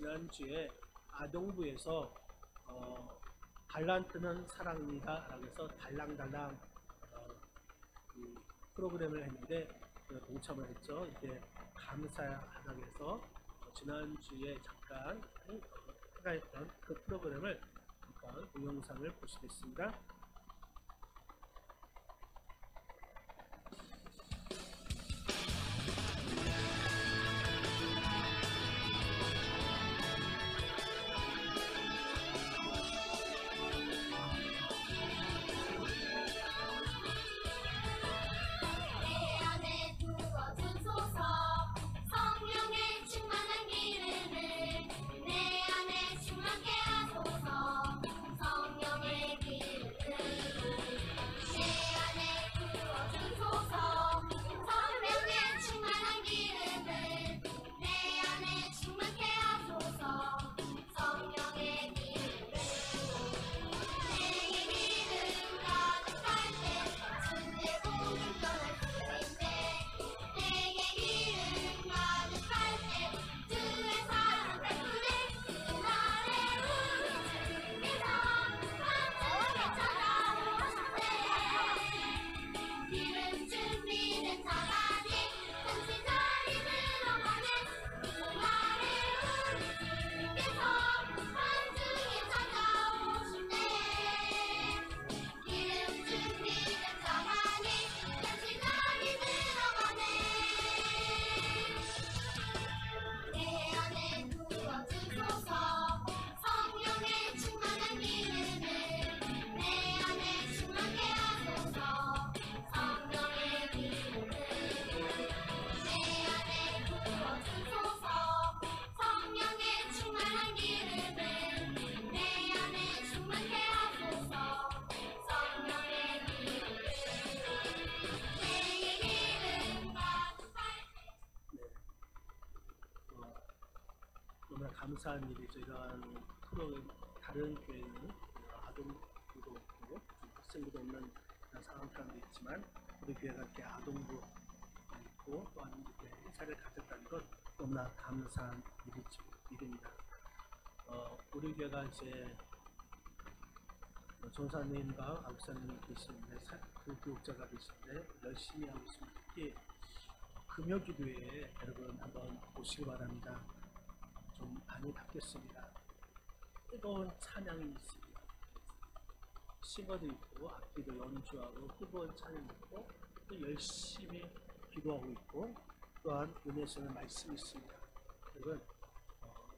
지난주에 아동부에서 달란트는 사랑입니다 라고 해서 달랑달랑 그 프로그램을 했는데 동참을 했죠. 이제 감사하다고 해서 지난주에 잠깐 했던 그 프로그램을 잠깐 동영상을 보시겠습니다. 너무나 감사한 일이죠. 이런 프로그램, 다른 교회는 아동부도 있고 학생부도 없는 상황도 있지만 우리 교회가 이렇게 아동부 있고 또한 이렇게 행사를 가졌다는 것 너무나 감사한 일입니다. 우리 교회가 이제 전사님과 목사님이 계시는데 그 교육자가 계시는데 열심히 하고 있습니다. 특히 금요기도에 여러분 한번 보시기 바랍니다. 좀 많이 바뀌었습니다. 뜨거운 찬양이 있습니다. 싱어도 있고 악기도 연주하고 뜨거운 찬양이 있고 또 열심히 기도하고 있고 또한 은혜성의 말씀이 있습니다. 여러분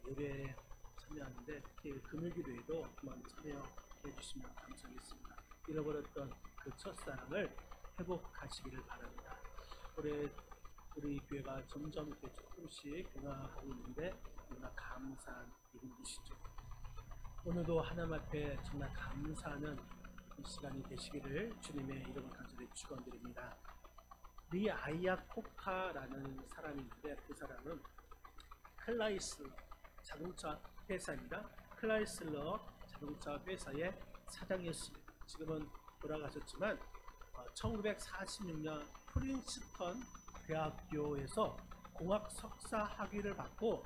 예배에 참여하는데 특히 금요기도에도 한번 참여해 주시면 감사하겠습니다. 잃어버렸던 그 첫사랑을 회복하시기를 바랍니다. 우리 교회가 점점 이렇게 조금씩 변화하고 있는데 너무나 감사한 일이시죠. 오늘도 하나님 앞에 정말 감사하는 이 시간이 되시기를 주님의 이름을 간절히 축원드립니다. 리아이아 코카라는 사람이 있는데 그 사람은 클라이슬러 자동차 회사입니다. 클라이슬러 자동차 회사의 사장이었습니다. 지금은 돌아가셨지만 1946년 프린스턴 대학교에서 공학 석사 학위를 받고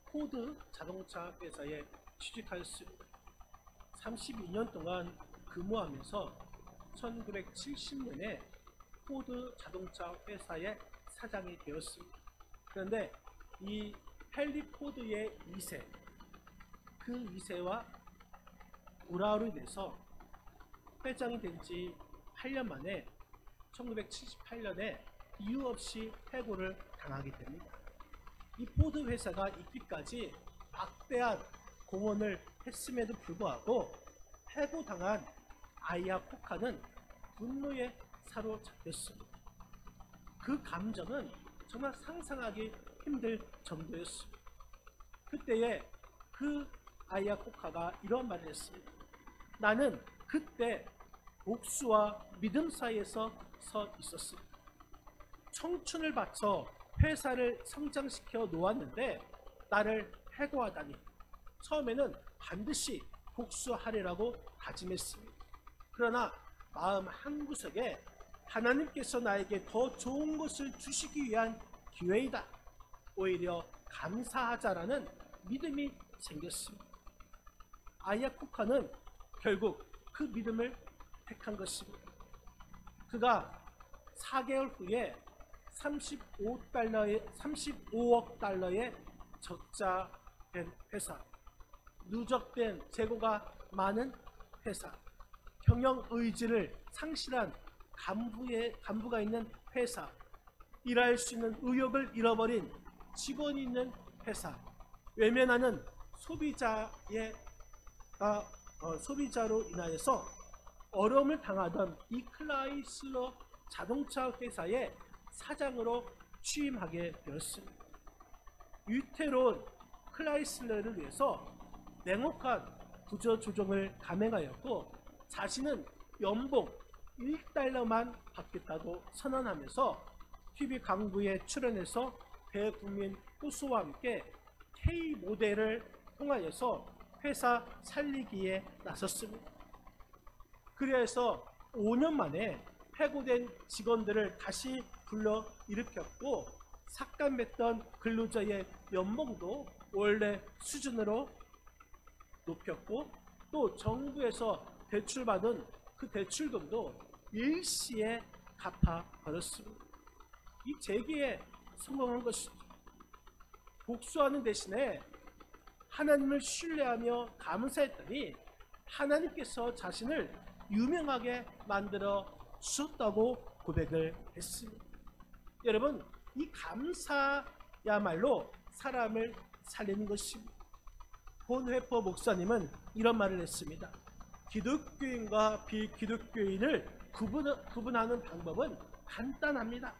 포드 자동차 회사에 취직하였습니다. 32년 동안 근무하면서 1970년에 포드 자동차 회사의 사장이 되었습니다. 그런데 이 헨리 포드의 2세, 그 2세와 우라울이 돼서 회장이 된 지 8년 만에 1978년에 이유 없이 해고를 당하게 됩니다. 이 포드 회사가 있기까지 막대한 공헌을 했음에도 불구하고 해고당한 아이아 코카는 분노에 사로잡혔습니다. 그 감정은 정말 상상하기 힘들 정도였습니다. 그때에 그 아이아 코카가 이런 말을 했습니다. 나는 그때 복수와 믿음 사이에서 서 있었습니다. 청춘을 바쳐 회사를 성장시켜 놓았는데 나를 해고하다니. 처음에는 반드시 복수하리라고 다짐했습니다. 그러나 마음 한구석에 하나님께서 나에게 더 좋은 것을 주시기 위한 기회이다, 오히려 감사하자라는 믿음이 생겼습니다. 아야쿠카는 결국 그 믿음을 택한 것입니다. 그가 4개월 후에 35억 달러의 적자된 회사, 누적된 재고가 많은 회사, 경영 의지를 상실한 간부가 있는 회사, 일할 수 있는 의욕을 잃어버린 직원이 있는 회사, 외면하는 소비자로 인하여서 어려움을 당하던 이 클라이슬러 자동차 회사의 사장으로 취임하게 되었습니다. 위태로운 클라이슬러를 위해서 냉혹한 구조조정을 감행하였고, 자신은 연봉 1달러만 받겠다고 선언하면서 TV 광고에 출연해서 대국민 호소와 함께 K 모델을 통하여서 회사 살리기에 나섰습니다. 그래서 5년 만에 해고된 직원들을 다시 불러일으켰고, 삭감했던 근로자의 연봉도 원래 수준으로 높였고, 또 정부에서 대출받은 그 대출금도 일시에 갚아버렸습니다. 이 재기에 성공한 것이죠. 복수하는 대신에 하나님을 신뢰하며 감사했더니 하나님께서 자신을 유명하게 만들어 주셨다고 고백을 했습니다. 여러분, 이 감사야말로 사람을 살리는 것입니다. 본회퍼 목사님은 이런 말을 했습니다. 기독교인과 비기독교인을 구분하는 방법은 간단합니다.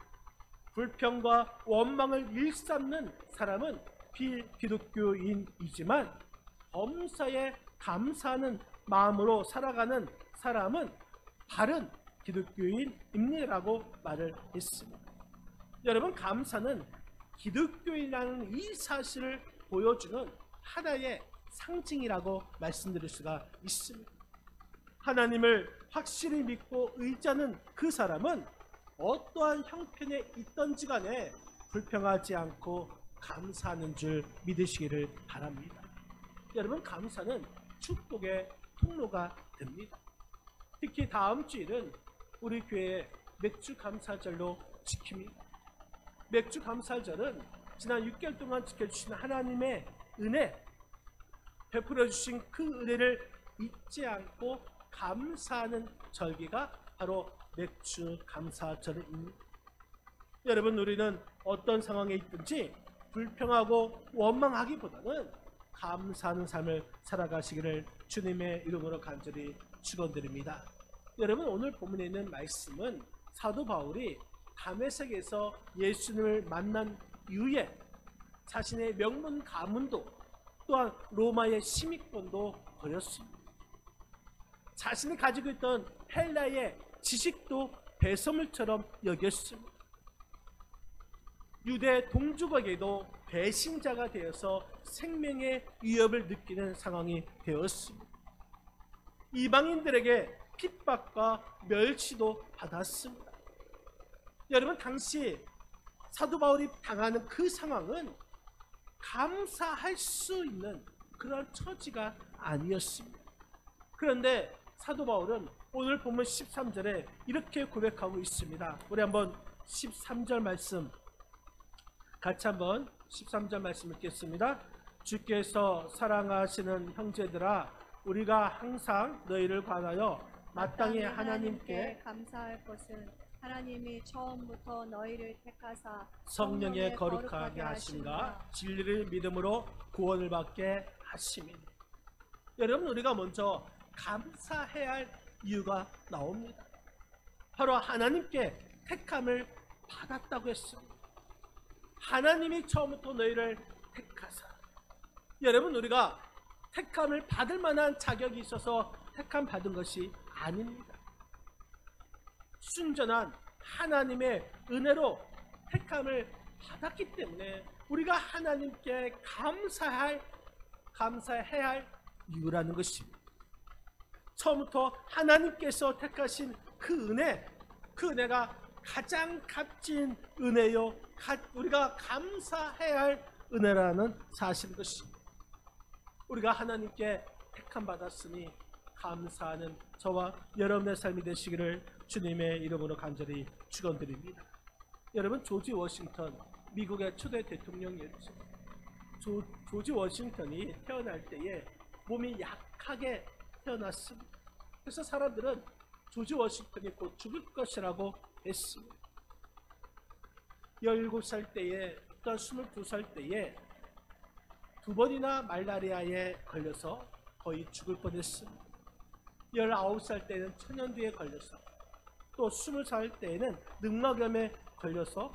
불평과 원망을 일삼는 사람은 비기독교인이지만 범사에 감사하는 마음으로 살아가는 사람은 바른 기독교인입니다라고 말을 했습니다. 여러분, 감사는 기독교인이라는 이 사실을 보여주는 하나의 상징이라고 말씀드릴 수가 있습니다. 하나님을 확실히 믿고 의지하는 그 사람은 어떠한 형편에 있든지 간에 불평하지 않고 감사하는 줄 믿으시기를 바랍니다. 여러분, 감사는 축복의 통로가 됩니다. 특히 다음 주일은 우리 교회 맥주 감사절로 지킵니다. 맥주 감사절은 지난 6개월 동안 지켜주신 하나님의 은혜, 베풀어 주신 그 은혜를 잊지 않고 감사하는 절기가 바로 맥주 감사절입니다. 여러분, 우리는 어떤 상황에 있든지 불평하고 원망하기보다는 감사하는 삶을 살아가시기를 주님의 이름으로 간절히 축원드립니다. 여러분, 오늘 본문에 있는 말씀은 사도 바울이 다메섹에서 예수님을 만난 이후에 자신의 명문 가문도 또한 로마의 시민권도 버렸습니다. 자신이 가지고 있던 헬라의 지식도 배설물처럼 여겼습니다. 유대 동족에게도 배신자가 되어서 생명의 위협을 느끼는 상황이 되었습니다. 이방인들에게 핍박과 멸시도 받았습니다. 여러분, 당시 사도 바울이 당하는 그 상황은 감사할 수 있는 그런 처지가 아니었습니다. 그런데 사도 바울은 오늘 본문 13절에 이렇게 고백하고 있습니다. 우리 한번 13절 말씀 같이 한번 13절 말씀 읽겠습니다. 주께서 사랑하시는 형제들아, 우리가 항상 너희를 관하여 마땅히 하나님께 감사할 것은 하나님이 처음부터 너희를 택하사 성령에 거룩하게 하심과 진리를 믿음으로 구원을 받게 하심이니. 여러분, 우리가 먼저 감사해야 할 이유가 나옵니다. 바로 하나님께 택함을 받았다고 했습니다. 하나님이 처음부터 너희를 택하사. 여러분, 우리가 택함을 받을 만한 자격이 있어서 택함 받은 것이 아닙니다. 순전한 하나님의 은혜로 택함을 받았기 때문에 우리가 하나님께 감사해야 할 이유라는 것입니다. 처음부터 하나님께서 택하신 그 은혜가 가장 값진 은혜요, 우리가 감사해야 할 은혜라는 사실인 것입니다. 우리가 하나님께 택함 받았으니 감사하는 저와 여러분의 삶이 되시기를 주님의 이름으로 간절히 축원드립니다. 여러분, 조지 워싱턴 미국의 초대 대통령이었죠. 조지 워싱턴이 태어날 때에 몸이 약하게 태어났습니다. 그래서 사람들은 조지 워싱턴이 곧 죽을 것이라고 했습니다. 17살 때에 또한 22살 때에 2번이나 말라리아에 걸려서 거의 죽을 뻔했습니다. 19살 때는 천연두에 걸려서, 또 20살 때에는 늑막염에 걸려서,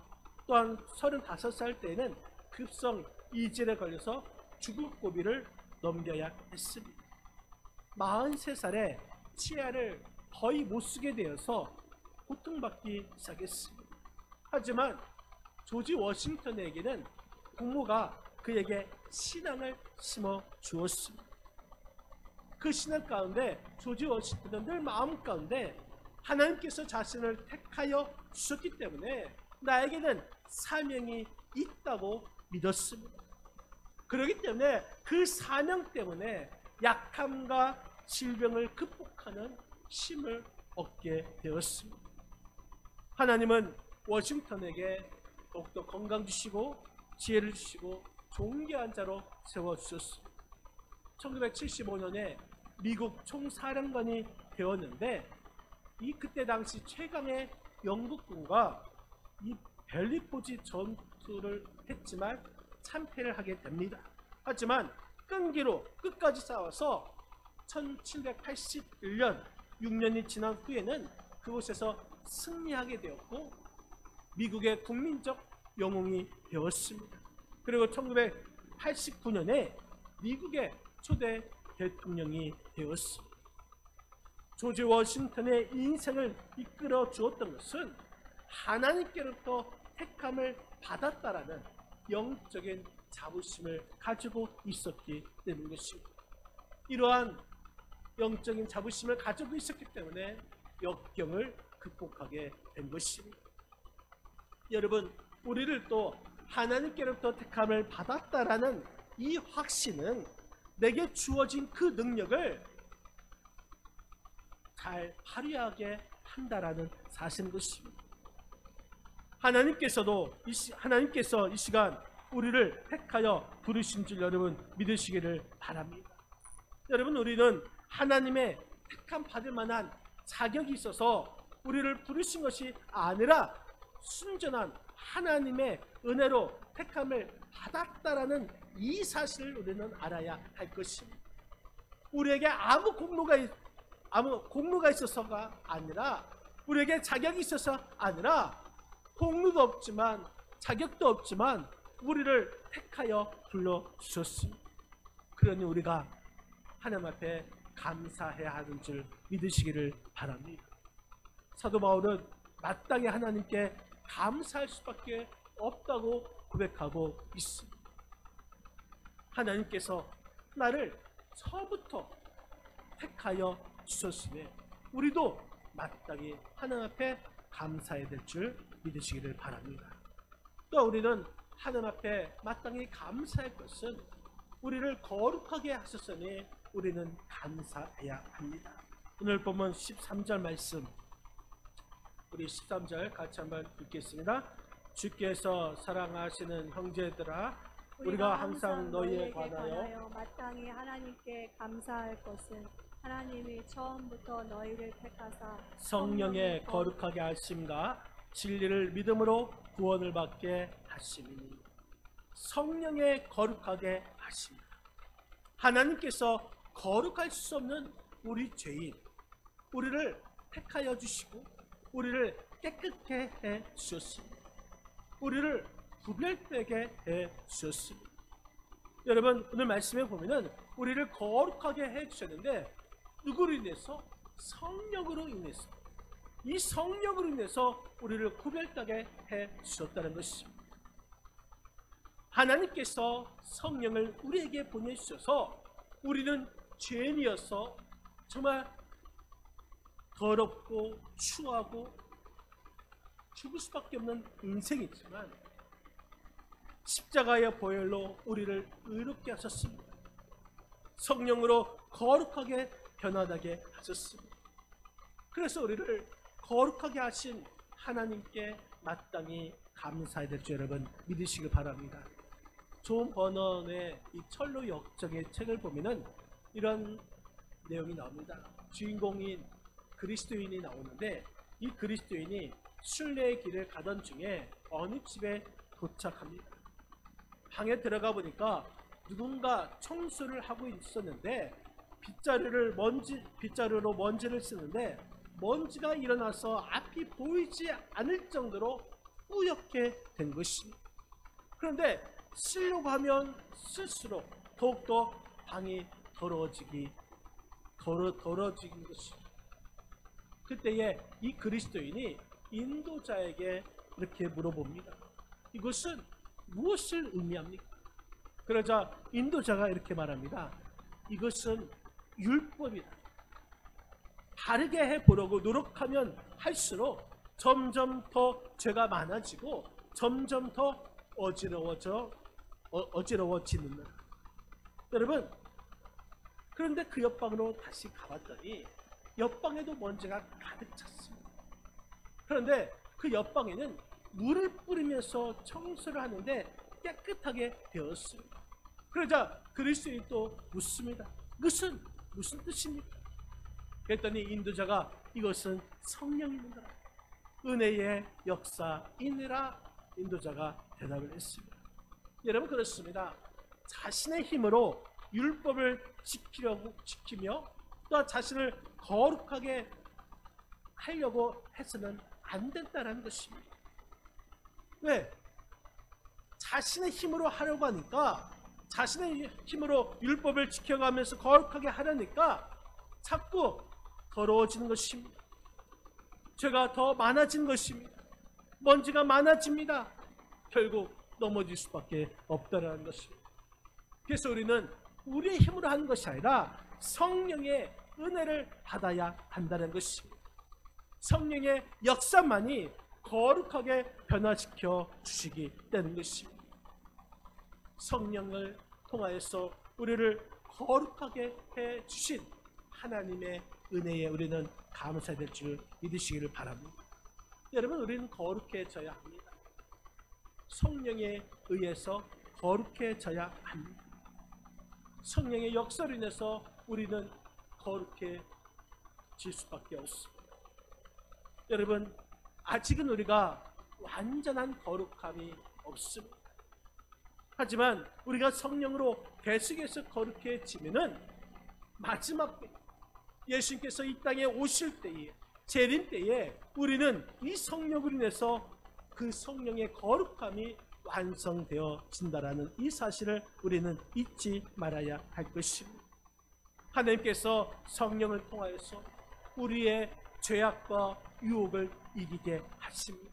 또한 35살 때에는 급성 이질에 걸려서 죽을 고비를 넘겨야 했습니다. 43살에 치아를 거의 못 쓰게 되어서 고통받기 시작했습니다. 하지만 조지 워싱턴에게는 부모가 그에게 신앙을 심어 주었습니다. 그 신앙 가운데 조지 워싱턴은 늘 마음 가운데 하나님께서 자신을 택하여 주셨기 때문에 나에게는 사명이 있다고 믿었습니다. 그렇기 때문에 그 사명 때문에 약함과 질병을 극복하는 힘을 얻게 되었습니다. 하나님은 워싱턴에게 더욱더 건강 주시고 지혜를 주시고 존귀한 자로 세워주셨습니다. 1975년에 미국 총사령관이 되었는데 그때 당시 최강의 영국군과 이 벨리포지 전투를 했지만 참패를 하게 됩니다. 하지만 끈기로 끝까지 싸워서 1781년 6년이 지난 후에는 그곳에서 승리하게 되었고 미국의 국민적 영웅이 되었습니다. 그리고 1989년에 미국의 초대 대통령이 되었습니다. 조지 워싱턴의 인생을 이끌어 주었던 것은 하나님께로부터 택함을 받았다라는 영적인 자부심을 가지고 있었기 때문인 것입니다. 이러한 영적인 자부심을 가지고 있었기 때문에 역경을 극복하게 된 것입니다. 여러분, 우리를 또 하나님께로부터 택함을 받았다라는 이 확신은 내게 주어진 그 능력을 잘 발휘하게 한다라는 사실인 것입니다. 하나님께서 이 시간 우리를 택하여 부르신 줄 여러분 믿으시기를 바랍니다. 여러분, 우리는 하나님의 택함 받을 만한 자격이 있어서 우리를 부르신 것이 아니라 순전한 하나님의 은혜로 택함을 받았다라는 이 사실을 우리는 알아야 할 것입니다. 우리에게 아무 공로가 있어서가 아니라, 우리에게 자격이 있어서 아니라, 공로도 없지만 자격도 없지만 우리를 택하여 불러주셨습니다. 그러니 우리가 하나님 앞에 감사해야 하는 줄 믿으시기를 바랍니다. 사도 바울은 마땅히 하나님께 감사할 수밖에 없다고 고백하고 있습니다. 하나님께서 나를 처음부터 택하여 주셨으니 우리도 마땅히 하나님 앞에 감사해야 될 줄 믿으시기를 바랍니다. 또 우리는 하나님 앞에 마땅히 감사할 것은 우리를 거룩하게 하셨으니 우리는 감사해야 합니다. 오늘 본문 13절 말씀, 우리 13절 같이 한번 읽겠습니다. 주께서 사랑하시는 형제들아, 우리가 항상 너희에 관하여 마땅히 하나님께 감사할 것은 하나님이 처음부터 너희를 택하사 성령에 거룩하게 하심과 진리를 믿음으로 구원을 받게 하심이니. 성령에 거룩하게 하십니다. 하나님께서 거룩할 수 없는 우리 죄인, 우리를 택하여 주시고 우리를 깨끗게 해 주셨습니다. 우리를 구별되게 해 주셨습니다. 여러분, 오늘 말씀에 보면은 우리를 거룩하게 해 주셨는데 누구로 인해서? 성령으로 인해서. 이 성령으로 인해서 우리를 구별되게 해 주셨다는 것입니다. 하나님께서 성령을 우리에게 보내주셔서 우리는 죄인이어서 정말 더럽고 추하고 죽을 수밖에 없는 인생이지만 십자가의 보혈로 우리를 의롭게 하셨습니다. 성령으로 거룩하게 변화하게 하셨습니다. 그래서 우리를 거룩하게 하신 하나님께 마땅히 감사해야 될 줄 여러분 믿으시길 바랍니다. 존 버넌의 이 철로 역정의 책을 보면은 이런 내용이 나옵니다. 주인공인 그리스도인이 나오는데 이 그리스도인이 순례의 길을 가던 중에 어느 집에 도착합니다. 방에 들어가 보니까 누군가 청소를 하고 있었는데 빗자루로 먼지를 쓰는데 먼지가 일어나서 앞이 보이지 않을 정도로 뿌옇게 된 것입니다. 그런데 쓰려고 하면 쓸수록 더욱더 방이 더러워지는 것입니다. 그때에 이 그리스도인이 인도자에게 이렇게 물어봅니다. 이것은 무엇을 의미합니까? 그러자 인도자가 이렇게 말합니다. 이것은 율법이다. 바르게 해보려고 노력하면 할수록 점점 더 죄가 많아지고 점점 더 어지러워지는 날. 여러분, 그런데 그 옆방으로 다시 가봤더니 옆방에도 먼지가 가득 찼습니다. 그런데 그 옆방에는 물을 뿌리면서 청소를 하는데 깨끗하게 되었습니다. 그러자 그리스도인이 또 묻습니다. 이것은 무슨 뜻입니까? 그랬더니 인도자가 이것은 성령입니다. 은혜의 역사이니라 인도자가 대답을 했습니다. 여러분, 그렇습니다. 자신의 힘으로 율법을 지키며 또 자신을 거룩하게 하려고 해서는 안 된다는 것입니다. 왜? 자신의 힘으로 하려고 하니까, 자신의 힘으로 율법을 지켜가면서 거룩하게 하려니까 자꾸 더러워지는 것입니다. 죄가 더 많아진 것입니다. 먼지가 많아집니다. 결국 넘어질 수밖에 없다는 것입니다. 그래서 우리는 우리의 힘으로 하는 것이 아니라 성령의 은혜를 받아야 한다는 것입니다. 성령의 역사만이 거룩하게 변화시켜 주시기 때문인 것입니다. 성령을 통하여서 우리를 거룩하게 해 주신 하나님의 은혜에 우리는 감사해야 될 줄 믿으시기를 바랍니다. 여러분, 우리는 거룩해져야 합니다. 성령에 의해서 거룩해져야 합니다. 성령의 역사로 인해서 우리는 거룩해질 수밖에 없습니다. 여러분, 아직은 우리가 완전한 거룩함이 없습니다. 하지만 우리가 성령으로 계속해서 거룩해지면은 마지막 때 예수님께서 이 땅에 오실 때에, 재림 때에 우리는 이 성령으로 인해서 그 성령의 거룩함이 완성되어진다라는 이 사실을 우리는 잊지 말아야 할 것입니다. 하나님께서 성령을 통하여서 우리의 죄악과 유혹을 이기게 하십니다.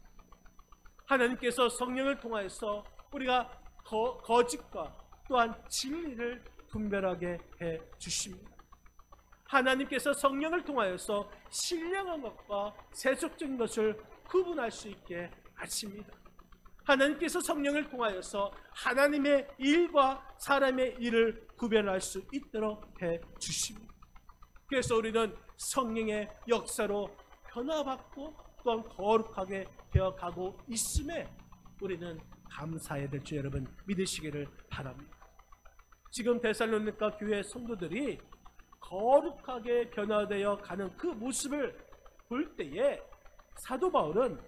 하나님께서 성령을 통하여서 우리가 거짓과 또한 진리를 분별하게 해 주십니다. 하나님께서 성령을 통하여서 신령한 것과 세속적인 것을 구분할 수 있게 하십니다. 하나님께서 성령을 통하여서 하나님의 일과 사람의 일을 구별할 수 있도록 해 주십니다. 그래서 우리는 성령의 역사로 변화받고 또한 거룩하게 되어가고 있음에 우리는 감사해야 될 줄 여러분 믿으시기를 바랍니다. 지금 데살로니가 교회 성도들이 거룩하게 변화되어 가는 그 모습을 볼 때에 사도 바울은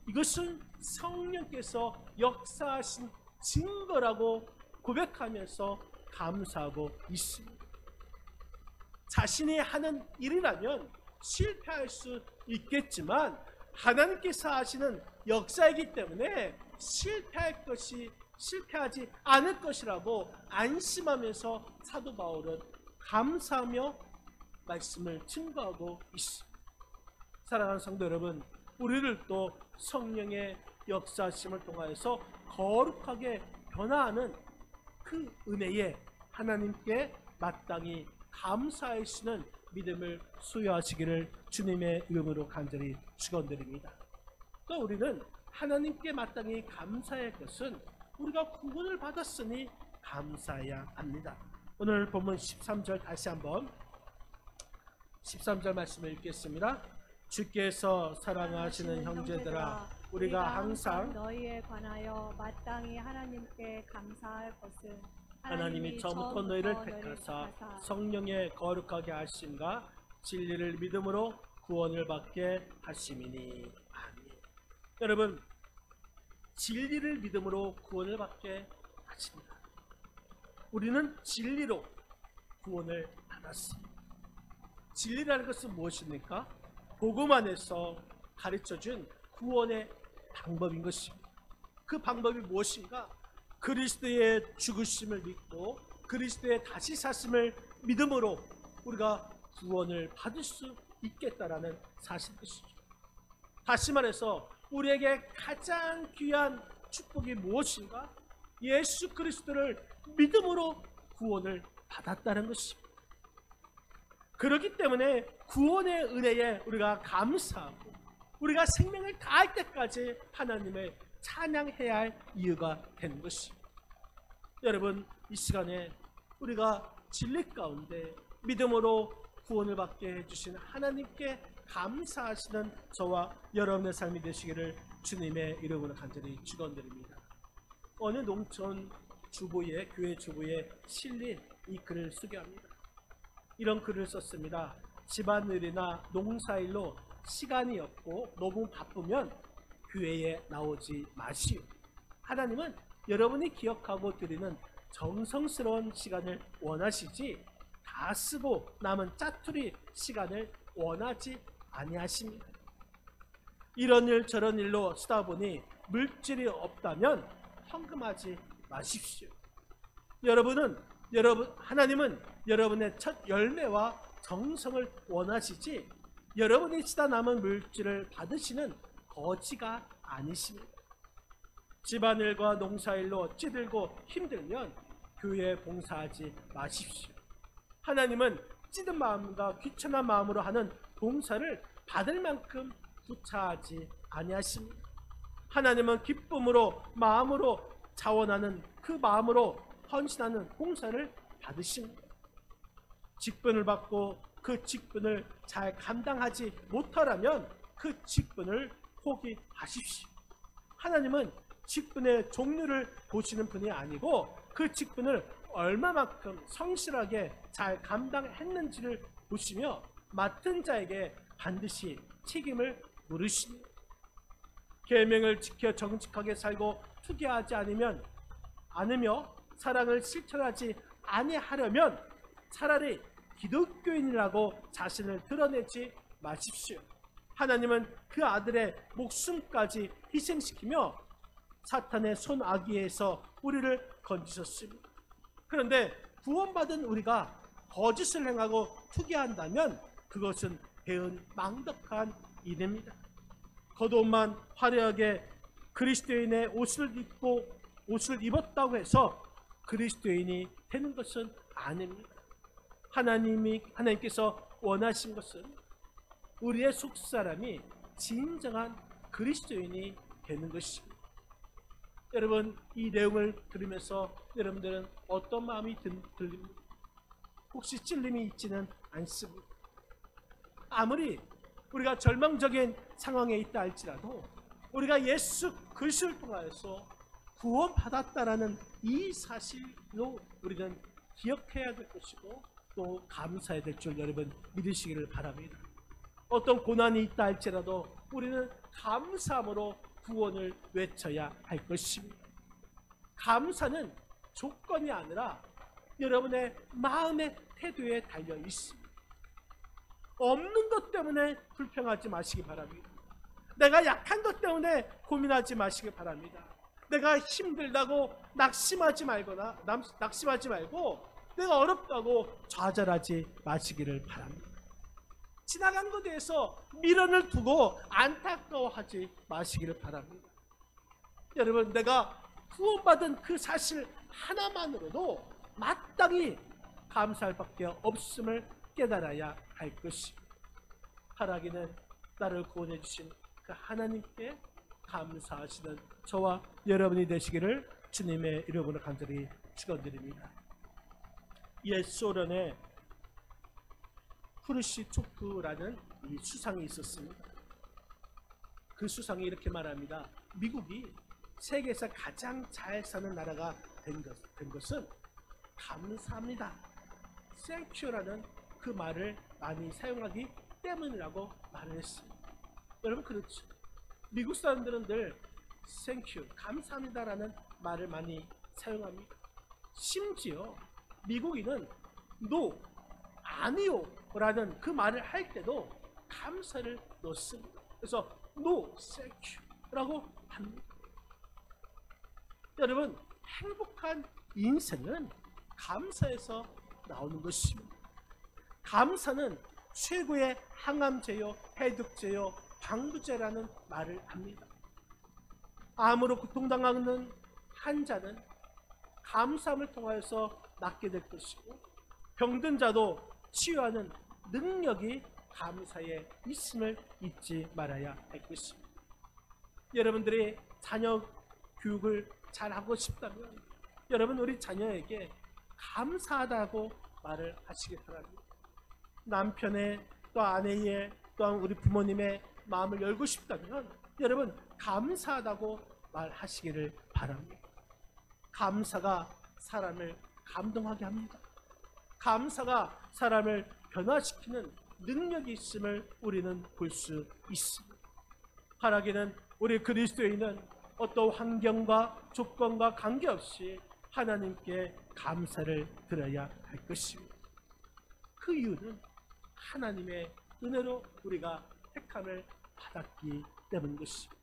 이것은 성령께서 역사하신 증거라고 고백하면서 감사하고 있습니다. 자신이 하는 일이라면 실패할 수 있겠지만 하나님께서 하시는 역사이기 때문에 실패하지 않을 것이라고 안심하면서 사도 바울은 감사하며 말씀을 증거하고 있습니다. 사랑하는 성도 여러분, 우리를 또 성령의 역사심을 통하여서 거룩하게 변화하는 그 은혜에 하나님께 마땅히 감사하시는 믿음을 소유하시기를 주님의 이름으로 간절히 축원드립니다. 또 우리는 하나님께 마땅히 감사할 것은 우리가 구원을 받았으니 감사해야 합니다. 오늘 본문 13절 다시 한번 13절 말씀을 읽겠습니다. 주께서 사랑하시는 형제들아, 우리가 항상 너희에 관하여 마땅히 하나님께 감사할 것은 하나님이 처음부터 너희를 택하사 성령에 거룩하게 하심과 진리를 믿음으로 구원을 받게 하심이니. 아멘. 여러분, 진리를 믿음으로 구원을 받게 하십니다. 우리는 진리로 구원을 받았습니다. 진리라는 것은 무엇입니까? 복음 안에서 가르쳐준 구원의 방법인 것입니다. 그 방법이 무엇인가? 그리스도의 죽으심을 믿고 그리스도의 다시 사심을 믿음으로 우리가 구원을 받을 수 있겠다라는 사실이시죠. 다시 말해서 우리에게 가장 귀한 축복이 무엇인가? 예수 그리스도를 믿음으로 구원을 받았다는 것입니다. 그렇기 때문에 구원의 은혜에 우리가 감사하고 우리가 생명을 다할 때까지 하나님을 찬양해야 할 이유가 되는 것입니다. 여러분, 이 시간에 우리가 진리 가운데 믿음으로 구원을 받게 해주신 하나님께 감사하시는 저와 여러분의 삶이 되시기를 주님의 이름으로 간절히 축원드립니다. 어느 농촌 주보에, 교회 주보에 실린 이 글을 소개합니다. 이런 글을 썼습니다. 집안일이나 농사일로 시간이 없고 너무 바쁘면 교회에 나오지 마시오. 하나님은 여러분이 기억하고 드리는 정성스러운 시간을 원하시지 다 쓰고 남은 짜투리 시간을 원하지 아니하십니다. 이런 일 저런 일로 쓰다 보니 물질이 없다면 헌금하지 마십시오. 하나님은 여러분의 첫 열매와 정성을 원하시지 여러분이 쓰다 남은 물질을 받으시는 거지가 아니십니다. 집안일과 농사일로 찌들고 힘들면 교회에 봉사하지 마십시오. 하나님은 찌든 마음과 귀천한 마음으로 하는 봉사를 받을 만큼 구차하지 아니하십니다. 하나님은 기쁨으로 마음으로 자원하는 그 마음으로 헌신하는 봉사를 받으십니다. 직분을 받고 그 직분을 잘 감당하지 못하라면 그 직분을 포기하십시오. 하나님은 직분의 종류를 보시는 분이 아니고 그 직분을 얼마만큼 성실하게 잘 감당했는지를 보시며 맡은 자에게 반드시 책임을 물으십니다. 계명을 지켜 정직하게 살고 투기하지 않으며 사랑을 실천하지 아니하려면 차라리 기독교인이라고 자신을 드러내지 마십시오. 하나님은 그 아들의 목숨까지 희생시키며 사탄의 손아귀에서 우리를 건지셨습니다. 그런데 구원받은 우리가 거짓을 행하고 투기한다면 그것은 배은 망덕한 일입니다. 겉옷만 화려하게 그리스도인의 옷을 입었다고 해서 그리스도인이 되는 것은 아닙니다. 하나님께서 원하신 것은 우리의 속사람이 진정한 그리스도인이 되는 것입니다. 여러분, 이 내용을 들으면서 여러분들은 어떤 마음이 들립니까? 혹시 찔림이 있지는 않습니다. 아무리 우리가 절망적인 상황에 있다 할지라도 우리가 예수 그리스도를 통하여서 구원받았다라는 이 사실로 우리는 기억해야 될 것이고 또 감사해야 될 줄 여러분 믿으시기를 바랍니다. 어떤 고난이 있다 할지라도 우리는 감사함으로 구원을 외쳐야 할 것입니다. 감사는 조건이 아니라 여러분의 마음의 태도에 달려 있습니다. 없는 것 때문에 불평하지 마시기 바랍니다. 내가 약한 것 때문에 고민하지 마시기 바랍니다. 내가 힘들다고 낙심하지 말고 내가 어렵다고 좌절하지 마시기를 바랍니다. 지나간 것에 대해서 미련을 두고 안타까워하지 마시기를 바랍니다. 여러분, 내가 구원받은 그 사실 하나만으로도 마땅히 감사할 밖에 없음을 깨달아야 할 것입니다. 하나님은 나를 구원해 주신 그 하나님께 감사하시는 저와 여러분이 되시기를 주님의 이름으로 간절히 축원드립니다. 옛 소련에 프루시초프라는 이 수상이 있었습니다. 그 수상이 이렇게 말합니다. 미국이 세계에서 가장 잘 사는 나라가 된 것은 감사합니다. 땡큐라는 그 말을 많이 사용하기 때문이라고 말을 했습니다. 여러분 그렇죠. 미국 사람들은 늘 땡큐, 감사합니다라는 말을 많이 사용합니다. 심지어 미국인은 no, 아니요 라는 그 말을 할 때도 감사를 넣습니다. 그래서 no, thank you 라고 합니다. 여러분 행복한 인생은 감사에서 나오는 것입니다. 감사는 최고의 항암제요, 해독제요, 방부제라는 말을 합니다. 암으로 고통당하는 환자는 감사함을 통하여서 낫게 될 것이고 병든 자도 치유하는 능력이 감사에 있음을 잊지 말아야 할 것입니다. 여러분들이 자녀 교육을 잘하고 싶다면 여러분 우리 자녀에게 감사하다고 말을 하시기 바랍니다. 남편의 또 아내의 또한 우리 부모님의 마음을 열고 싶다면 여러분 감사하다고 말하시기를 바랍니다. 감사가 사람을 감동하게 합니다. 감사가 사람을 변화시키는 능력이 있음을 우리는 볼 수 있습니다. 바라기는 우리 그리스도인은 어떤 환경과 조건과 관계없이 하나님께 감사를 드려야 할 것입니다. 그 이유는 하나님의 은혜로 우리가 택함을 받았기 때문인 것입니다.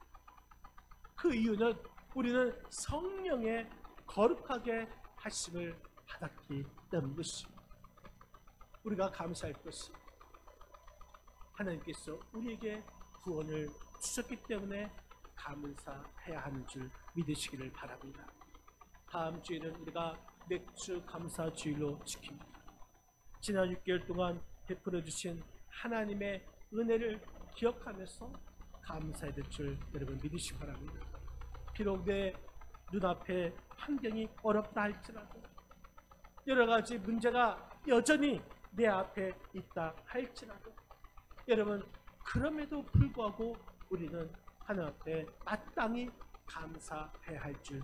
그 이유는 우리는 성령의 거룩하게 하심을 받았기 때문인 것입니다. 우리가 감사할 것은 하나님께서 우리에게 구원을 주셨기 때문에 감사해야 하는 줄 믿으시기를 바랍니다. 다음 주에는 우리가 맥주 감사 주일로 지킵니다. 지난 6개월 동안 베풀어 주신 하나님의 은혜를 기억하면서 감사해야 될 줄 여러분 믿으시기 바랍니다. 비록 내 눈앞에 환경이 어렵다 할지라도 여러 가지 문제가 여전히 내 앞에 있다 할지라도 여러분 그럼에도 불구하고 우리는 하나님 앞에 마땅히 감사해야 할 줄